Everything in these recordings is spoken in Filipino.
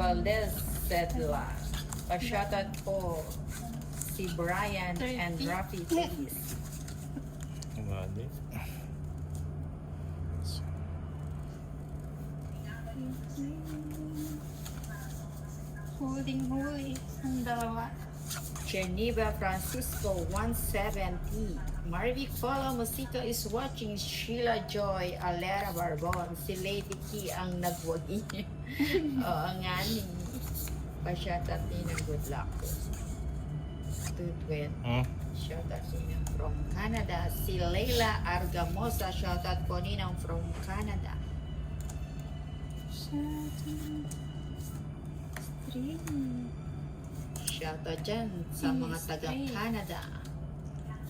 Valdez Sedla. Pa-shoutout po si Brian and Rafi please. Grabe. Huling-huli ang dalawa. Geneva Francisco 170. Marvic Polo Musica is watching. Sheila Joy Alera Barbon. Si Lady Key ang nagwagi. Oo nga ni. Pa-shoutout din ng good luck po. Tutwin. Shoutout ninang from Canada. Si Leila Argamosa. Shoutout po ninang from Canada. Shoutout dyan sa mga taga Canada.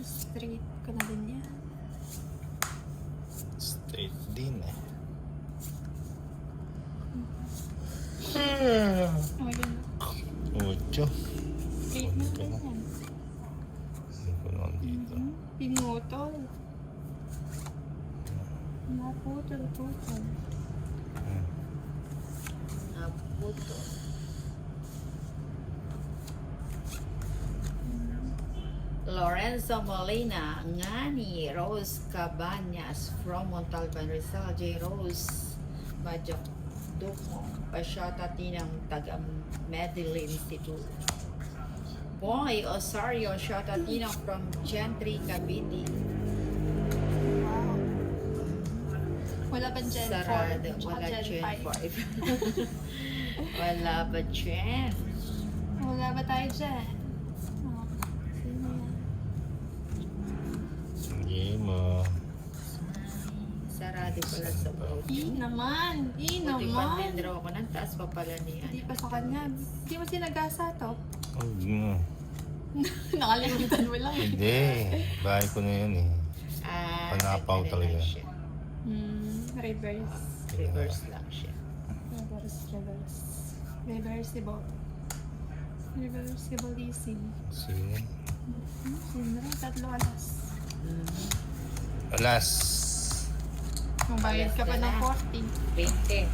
Straight ko na din yan. Straight din eh. Oh, yun. Mucho. Straight na din yan. Hindi ko naman dito. Pinutol. Naputol-putol. Naputo. Lorenzo Molina, Ngani, Rose Cabañas from Montalban, Rizal, J. Rose, Majok Dumo, pa-shoutout din ng taga Medellin City. Boy Osario, shoutout din ng from Gentry, Cavite. Wow. Wala ba Gen 4? Sarado, wala Gen 5. Wala ba Gen? Wala ba tayo dyan? Oh, sino yan? Hindi mo. Sarado pala sa bawat. Naman! Buti naman! pa din raw ako ng taas pa pala niya. Hindi pa sa kanya. Hindi mo sinagasa to. Huwag mo. Nakalimutan mo lang. Hindi. Bahay ko na yun eh. Panapaw talaga. Siya. Reverse. Reverse lang siya. Reversible. Reversibilissime. Sino? Sino? Tatlo alas. Alas. Magbayad ka pa ng 20.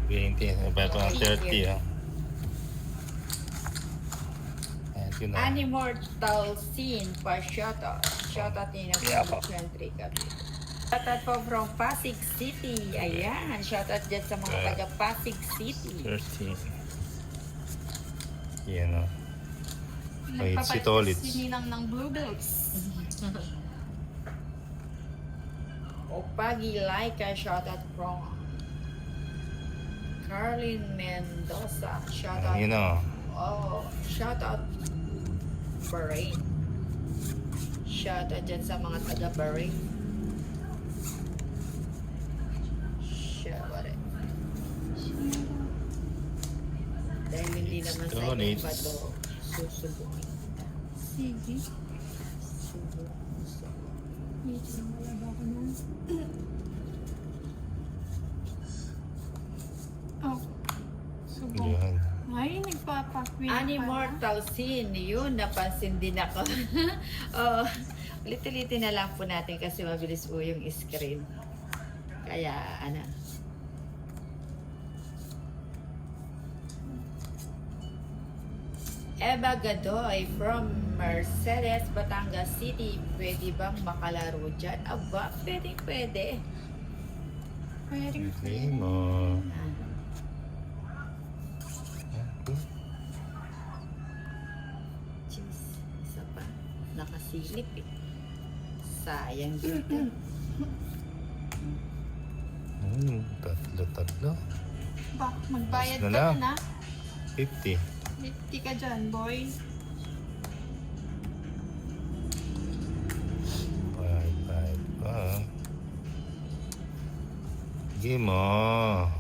20. Ito ng 30 ah. Ayan, yun na. Animortal Scene pa shoutout. Shoutout din ako Yeah, sa Gentry Cavite. Shoutout po from Pasig City. Ayan. Shoutout dyan sa mga taga Pasig City. 30. Yan o. Wait, si Nagpapalit Tolitz. si Ninang ng Bluebells. Opagi Laika, shoutout from Carlin Mendoza. Shoutout. Yun o. Oh, shoutout Bahrain. Shoutout dyan sa mga taga Bahrain. Shoutout. Dahil hindi naman sa Tolitz. iba to susubukin. Sige. Subukin. Wait, wala ba ako nun? Oh. Subong. Yan. Ay, nagpapakwin. Animortal Scene, yun, napansin din ako. Oh, ulit-ulitin na lang po natin kasi mabilis po yung screen. Kaya, ano. Eva Gadoy from Mercedes, Batangas City. Pwede bang makalaro dyan? Aba, pwede. Pwede. Okay mo. Ah. Jeez, isa pa. Nakasilip eh. Sayang dito. Tatlo. Ba, magbayad Mas ka na lang. na. 50. 50 ka dyan, boy. Five pa. Sige mo.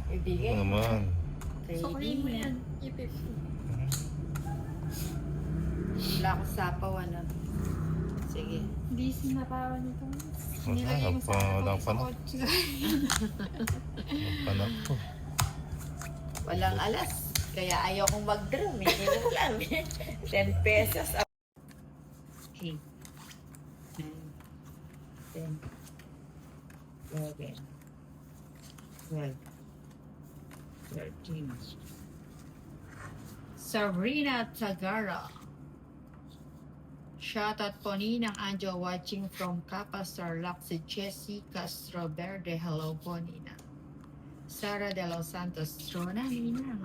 Ibigay. Ano naman. Sorry mo yan. I-50. Wala akong sapaw, ano. Sige. Hindi sinapawan nito. Wala, Nilagay mo sa wala sa pa na. kotse. Panak po. Walang alas. Kaya ayaw kong mag-draw. Minimum lang. 10 pesos. 8, 9, 10, 11, 12, 13, Sabrina Tagara. Shoutout po Ninang Anjo watching from Capastar, si Jessie Castro Verde. Hello po Ninang. Sara de los Santos. Trona Ninang.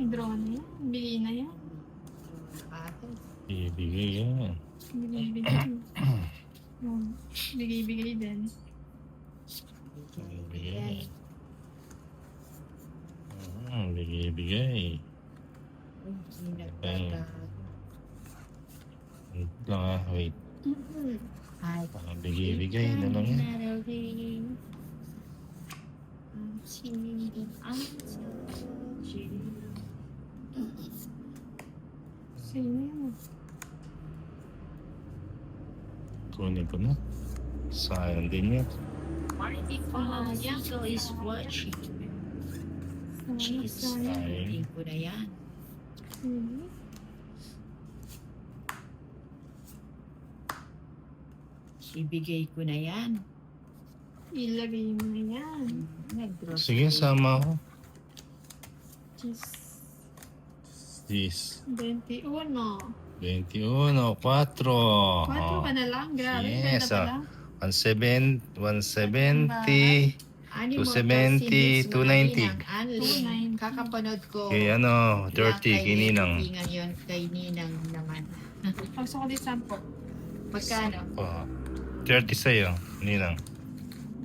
Drone yan. Bigay na yan. Ibigay yan. Bigay-bigay. Bigay-bigay din. Ibigay. Bigay. Hindi nagtatago. Wait lang ah, wait. Ay, Bigay na lang yan. Sino yan? Kunin ko na. Sayang din yan. Marty Pahayago is watching. Jeez, hindi ko na yan. Sino? Ibigay ko na yan. Ilagay mo na yan. Nag-grocery. Sige, sama ako. Just This. 21. 21, 4. 4 ka na lang. Grabe. Yes, Ganda pala. 170, Animal 270, 290. 290. Kakapanood ko. Kay ano, 30, kay Ninang. Ngayon kay Ninang naman. Gusto ko din 10. Magkano? Oh, 30 sa'yo, Ninang.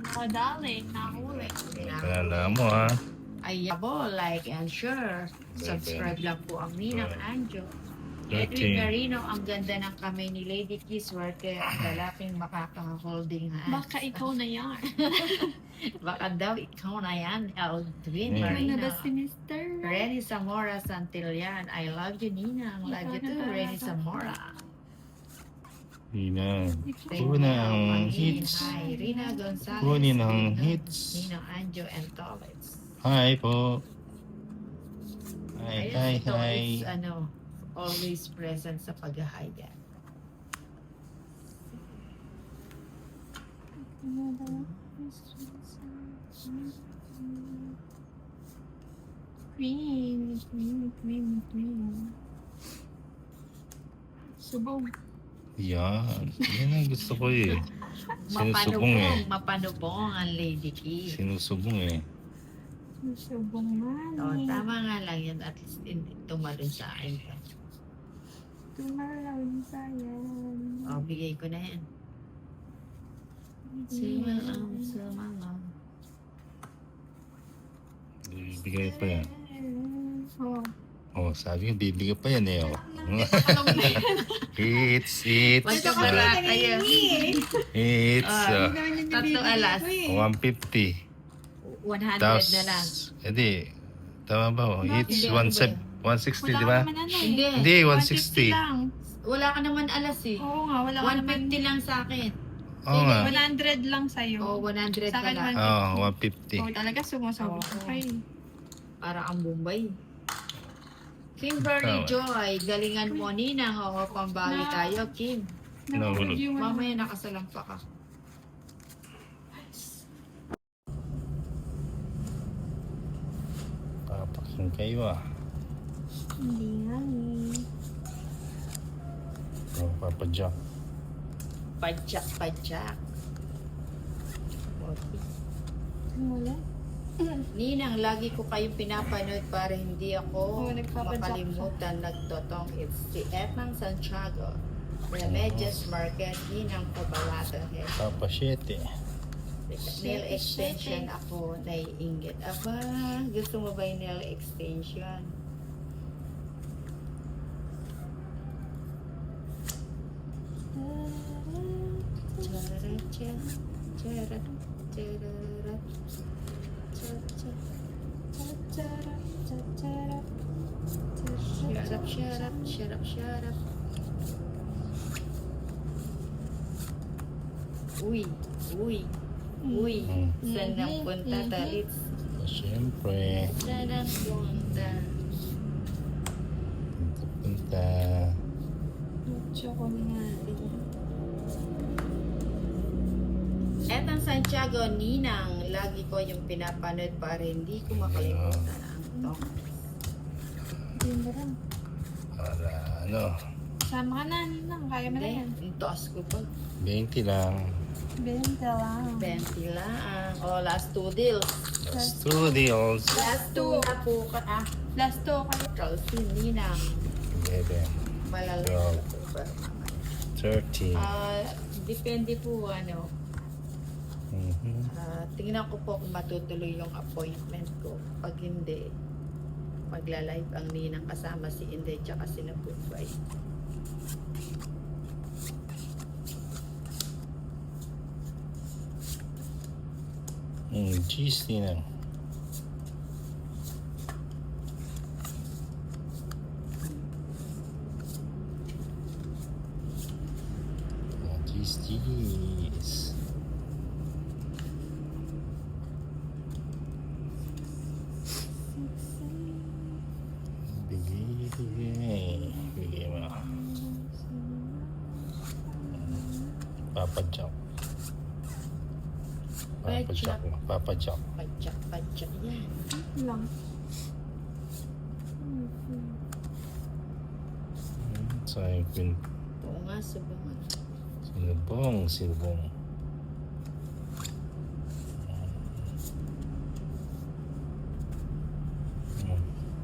Nakadali. Nakahuli. Kala mo ha. Ayabo, like and share. Subscribe lang po ang Ninang Anjo. Edwin 13. Carino, ang ganda ng kamay ni Lady Kiss Worker. Ang lalaking makaka-holding hands. Baka ikaw na yan. Baka daw ikaw na yan, Edwin Hmm. Ano Carino. ba si Mr.? Renny Zamora Santillan. I love you, Ninang. Love you too, Renny Zamora. Ninang. Thank Kunin you, ang Magin. hits. Hi, Rina Gonzalez. Kunin ang Ninang- hits. Ninang Anjo and Tollets. Hi po. Hi, hi, Ito hi. is, always present sa paghahaya. Queen. Subog. Yan. Yan ang gusto ko eh. Sinusubong eh. Mapanubong ang Lady Key. Sinusubong eh. Subong man. Oh, tama nga lang yan. At least tumalon sa akin. Tumalawin sayan. Oh, bigay ko na yan. Sumalang. Bibigay pa yan. Oh. Oh, sabi ko, bibigay pa yan eh. Oh. Alam mo na yan. It's. Magkabara kayo. It's. Ah, Tatlong alas. 150. 100 Tapos, na lang. hindi. Tama ba? Oh? It's Hindi. 160, di Wala ba? ka naman ano eh. Hindi. Hindi, 150 160. lang. Wala ka naman alas eh. Oo nga, wala ka naman. 150 lang sa akin. Oo nga. 100 lang sa'yo. Oh, 100 Sa ka akin, lang. Oo, 150. Oh, talaga sumusabog Oo. kayo. Para ang Bombay. Kimberly Tama. Joy, galingan mo Ninang. Oo, pambawi tayo, Kim. Nahulog. Nahulog yung Mamaya nakasalampa ka. Papaking kayo ah. Hindi nga eh. Oh, Papa Jack. Padyak. Wala. Ninang, lagi ko kayong pinapanood para hindi ako Oo, nagpapadyak makalimutan. Nagtotong it's si Ethan Santiago. Remedios Marquez, Ninang Cobalado. Papa 7. Nail extension ako, naiinggit. Aba, gusto mo ba yung nail extension? Charat, charat, charat, Shut up. Uy. Saan ang punta, Talit? Siyempre. Saan ang punta? Punta. Etang Santiago, Ninang, lagi ko yung pinapanood para hindi ko makalimutan ang to. Para ano, Sama ka na, Ninang. Kaya mo na yan. Ang taas ko pa. 20 lang. 20 lang. 20 lang. O, last 2 deals. That's 2 deals. Last 2 na po ka. Last 2 kayo. Chelsea, Ninang. 11, Malalaki Wow. na po ba? 30. Depende po, Mhm. tingnan ko po kung matutuloy yung appointment ko. Pag hindi, magla-live ang Ninang kasama si Inday tsaka sila Pupay. Cheese Ninang. Cheese. Bigay mo. Papa Jack. Papa Jack. Padyak yan. Lang. Sayang pin. Oo nga, subukan. Silbong.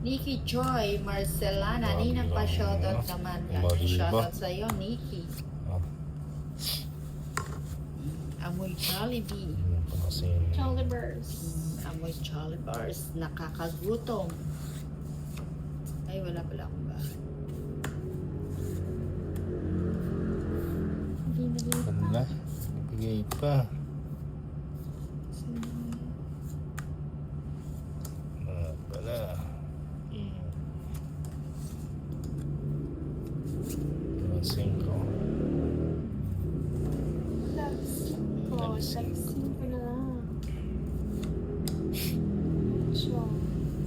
Nikki Joy, Marcelana, Ninang pa shoutout naman. Yan, Mariba. shoutout sa'yo, Nikki. Ah, Amoy Jollibee. yun pa kasi. Chalibers. Amoy Jollibars. Nakakagutom. Ay, wala pala akong bahay. Hindi na rin pa. Wala. Bigay pa. Pala. Cinco. Last 5 na lang. Sure.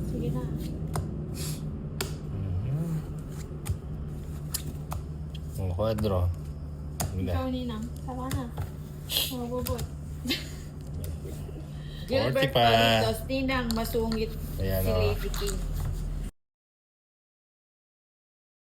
Sige na. Ang kwadro. Ikaw, Ninang. Sama ka na. Mabubot. Gilbert 40 pa. Palitos, Ninang, masungit Ayan si o. Lady King.